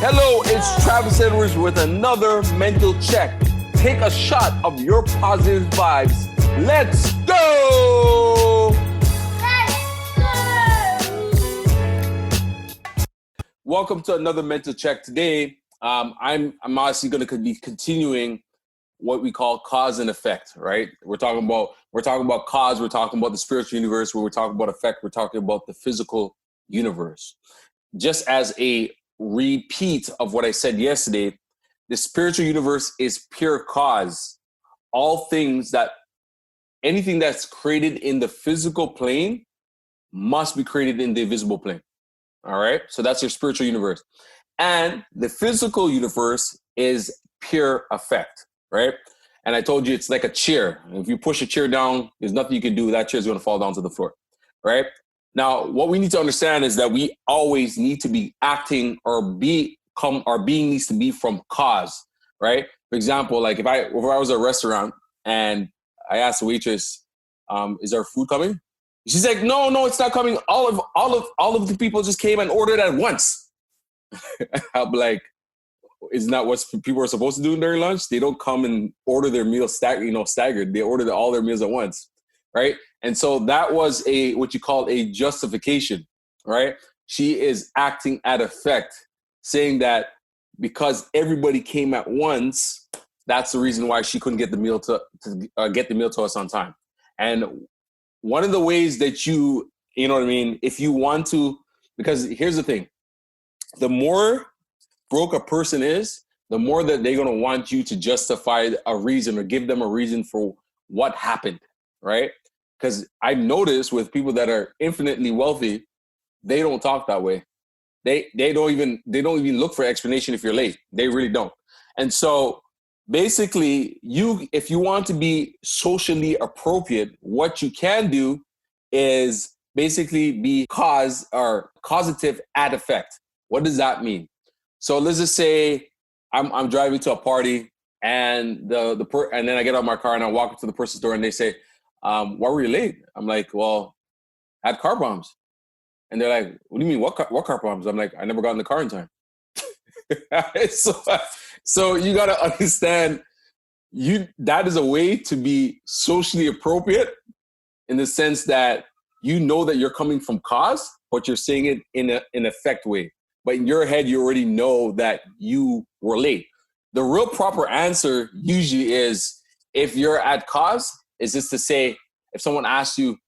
Hello, it's Travis Edwards with another mental check. Take a shot of your positive vibes. Let's go! Welcome to another mental check. Today, I'm honestly going to be continuing what we call cause and effect. Right? We're talking about cause. We're talking about the spiritual universe. Where we're talking about effect. We're talking about the physical universe. Just as a repeat of what I said yesterday, the spiritual universe is pure cause. Anything that's created in the physical plane must be created in the visible plane. All right. So that's your spiritual universe. And the physical universe is pure effect. Right. And I told you it's like a chair. If you push a chair down, there's nothing you can do. That chair is going to fall down to the floor. Right. Now, what we need to understand is that we always need to be acting or our being needs to be from cause, right? For example, like if I was at a restaurant and I asked the waitress, "Is our food coming?" She's like, "No, it's not coming. All of the people just came and ordered at once." I'm like, "Isn't that what people are supposed to do during lunch? They don't come and order their meals staggered. They order all their meals at once." Right. And so that was what you call a justification, right? She is acting at effect, saying that because everybody came at once, that's the reason why she couldn't get the meal to get the meal to us on time. And one of the ways that you know what I mean, if you want to, because here's the thing, the more broke a person is, the more that they're going to want you to justify a reason or give them a reason for what happened, right? Because I've noticed with people that are infinitely wealthy, they don't talk that way. They don't even look for explanation if you're late. They really don't. And so basically, if you want to be socially appropriate, what you can do is basically be causative at effect. What does that mean? So let's just say I'm driving to a party and and then I get out of my car and I walk up to the person's door and they say, "Why were you late?" I'm like, "Well, I had car bombs." And they're like, "What do you mean? What car bombs?" I'm like, "I never got in the car in time." so you got to understand, that is a way to be socially appropriate in the sense that you know that you're coming from cause, but you're saying it in an effect way. But in your head, you already know that you were late. The real proper answer usually is, if you're at cause, is just to say, if someone asks you,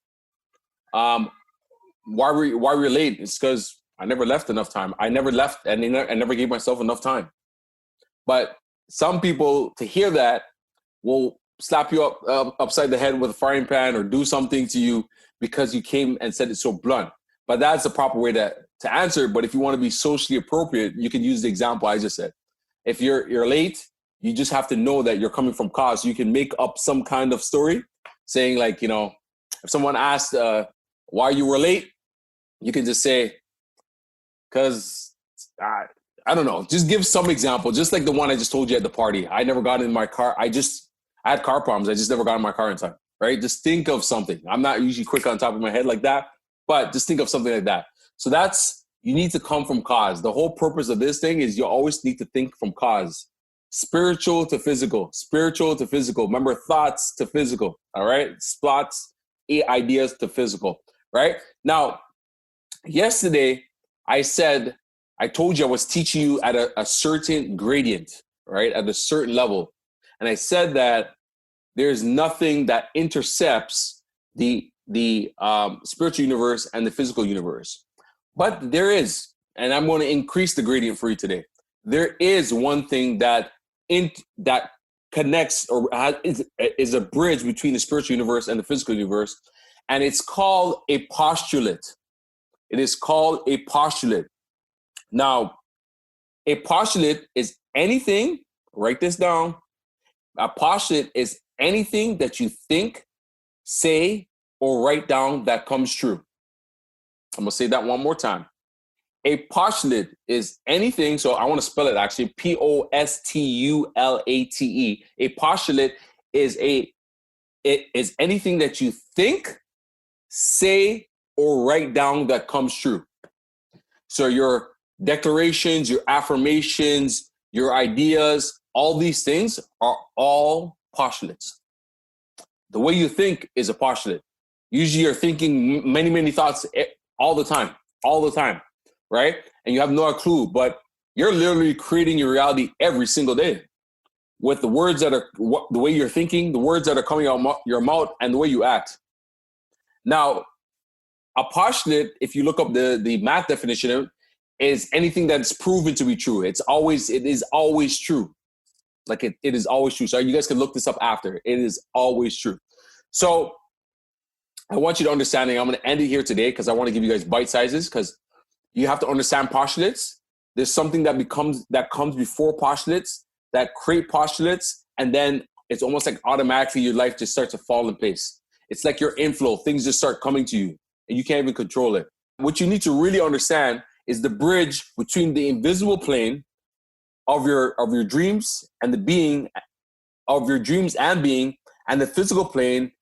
why were you late? It's because I never left enough time. I never left, and I never gave myself enough time. But some people, to hear that, will slap you upside the head with a frying pan or do something to you because you came and said it so blunt. But that's the proper way to answer. But if you want to be socially appropriate, you can use the example I just said. If you're late, you just have to know that you're coming from cause. You can make up some kind of story saying, like, if someone asked why you were late, you can just say, because I don't know, just give some example, just like the one I just told you at the party. I never got in my car. I had car problems. I just never got in my car in time, right? Just think of something. I'm not usually quick on top of my head like that, but just think of something like that. So you need to come from cause. The whole purpose of this thing is you always need to think from cause. Spiritual to physical. Remember, thoughts to physical, all right? Thoughts, ideas to physical, right? Now, yesterday, I told you I was teaching you at a certain gradient, right? At a certain level. And I said that there's nothing that intercepts the spiritual universe and the physical universe. But there is, and I'm going to increase the gradient for you today. There is one thing that connects or is a bridge between the spiritual universe and the physical universe, and it's called a postulate. It is called a postulate. Now, a postulate is anything, write this down. A postulate is anything that you think, say, or write down that comes true. I'm going to say that one more time. A postulate is anything, so I want to spell it actually, postulate. A postulate is anything that you think, say, or write down that comes true. So your declarations, your affirmations, your ideas, all these things are all postulates. The way you think is a postulate. Usually you're thinking many, many thoughts all the time, right? And you have no clue, but you're literally creating your reality every single day with the words that are, the way you're thinking, the words that are coming out your mouth, and the way you act. Now, a postulate, if you look up the math definition, is anything that's proven to be true. It is always true. Like it is always true. So you guys can look this up after. It is always true. So I want you to understand, and I'm going to end it here today because I want to give you guys bite sizes, because you have to understand postulates. There's something that comes before postulates, that create postulates, and then it's almost like automatically your life just starts to fall in place. It's like your inflow. Things just start coming to you and you can't even control it. What you need to really understand is the bridge between the invisible plane of your dreams and the being of your dreams and being, and the physical plane.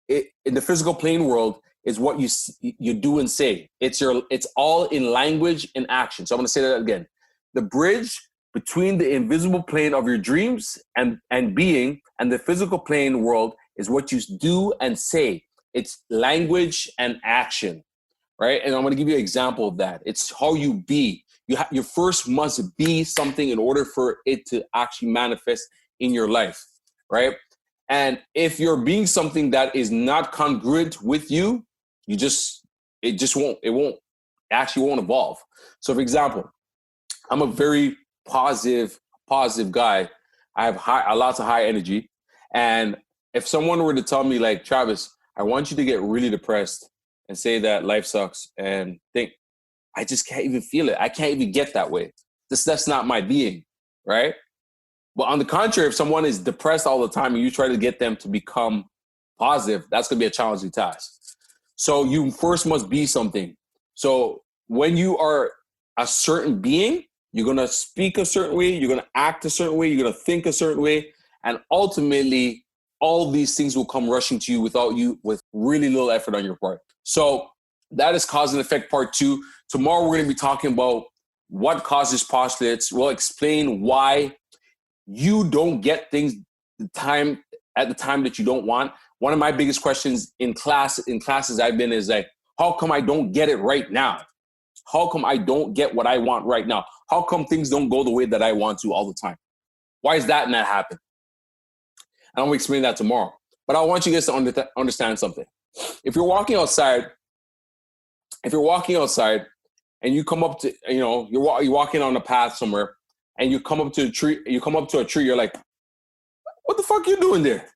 In the physical plane world is what you do and say. It's all in language and action. So I'm going to say that again. The bridge between the invisible plane of your dreams and being and the physical plane world is what you do and say. It's language and action, right? And I'm going to give you an example of that. It's how you be. You first must be something in order for it to actually manifest in your life, right? And if you're being something that is not congruent with you, it won't evolve. So for example, I'm a very positive guy. I have lots of high energy. And if someone were to tell me like, Travis, I want you to get really depressed and say that life sucks and think, I just can't even feel it. I can't even get that way. That's not my being, right? But on the contrary, if someone is depressed all the time and you try to get them to become positive, that's going to be a challenging task. So you first must be something. So when you are a certain being, you're going to speak a certain way, you're going to act a certain way, you're going to think a certain way, and ultimately all these things will come rushing to you with really little effort on your part. So that is cause and effect part 2. Tomorrow we're going to be talking about what causes postulates. We'll explain why you don't get things at the time that you don't want. One of my biggest questions in classes I've been is like, how come I don't get it right now? How come I don't get what I want right now? How come things don't go the way that I want to all the time? Why is that not happen? And I'm going to explain that tomorrow. But I want you guys to understand something. If you're walking outside and you come up to, you're walking on a path somewhere, and you come up to a tree, you're like, what the fuck are you doing there?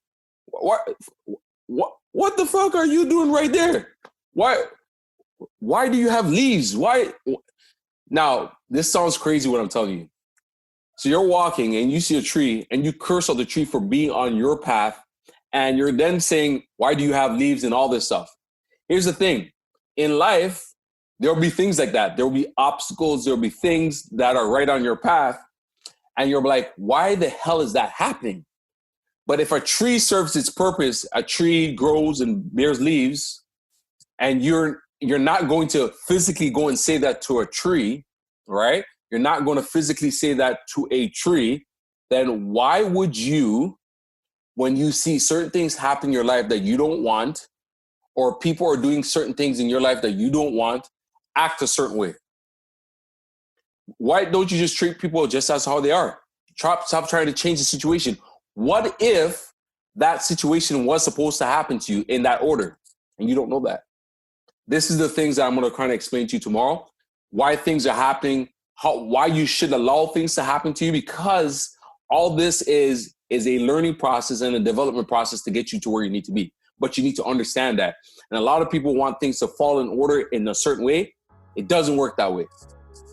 What the fuck are you doing right there? Why do you have leaves? Why? Now, this sounds crazy what I'm telling you. So you're walking and you see a tree and you curse out the tree for being on your path, and you're then saying, why do you have leaves and all this stuff? Here's the thing. In life, there'll be things like that. There'll be obstacles. There'll be things that are right on your path. And you're like, why the hell is that happening? But if a tree serves its purpose, a tree grows and bears leaves, and you're not going to physically go and say that to a tree, right? You're not going to physically say that to a tree. Then why would you, when you see certain things happen in your life that you don't want, or people are doing certain things in your life that you don't want, act a certain way? Why don't you just treat people just as how they are? Stop trying to change the situation. What if that situation was supposed to happen to you in that order and you don't know that? This is the things that I'm going to kind of explain to you tomorrow. Why things are happening, why you should allow things to happen to you, because all this is a learning process and a development process to get you to where you need to be. But you need to understand that. And a lot of people want things to fall in order in a certain way. It doesn't work that way.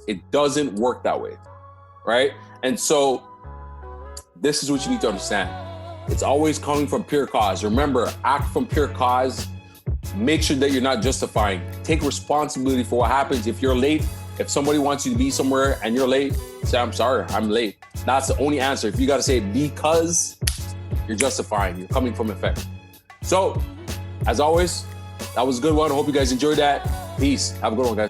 It doesn't work that way, right? And so this is what you need to understand. It's always coming from pure cause. Remember, act from pure cause. Make sure that you're not justifying. Take responsibility for what happens. If you're late, if somebody wants you to be somewhere and you're late, say, I'm sorry, I'm late. That's the only answer. If you got to say because, you're justifying. You're coming from effect. So, as always, that was a good one. I hope you guys enjoyed that. Peace. Have a good one, guys.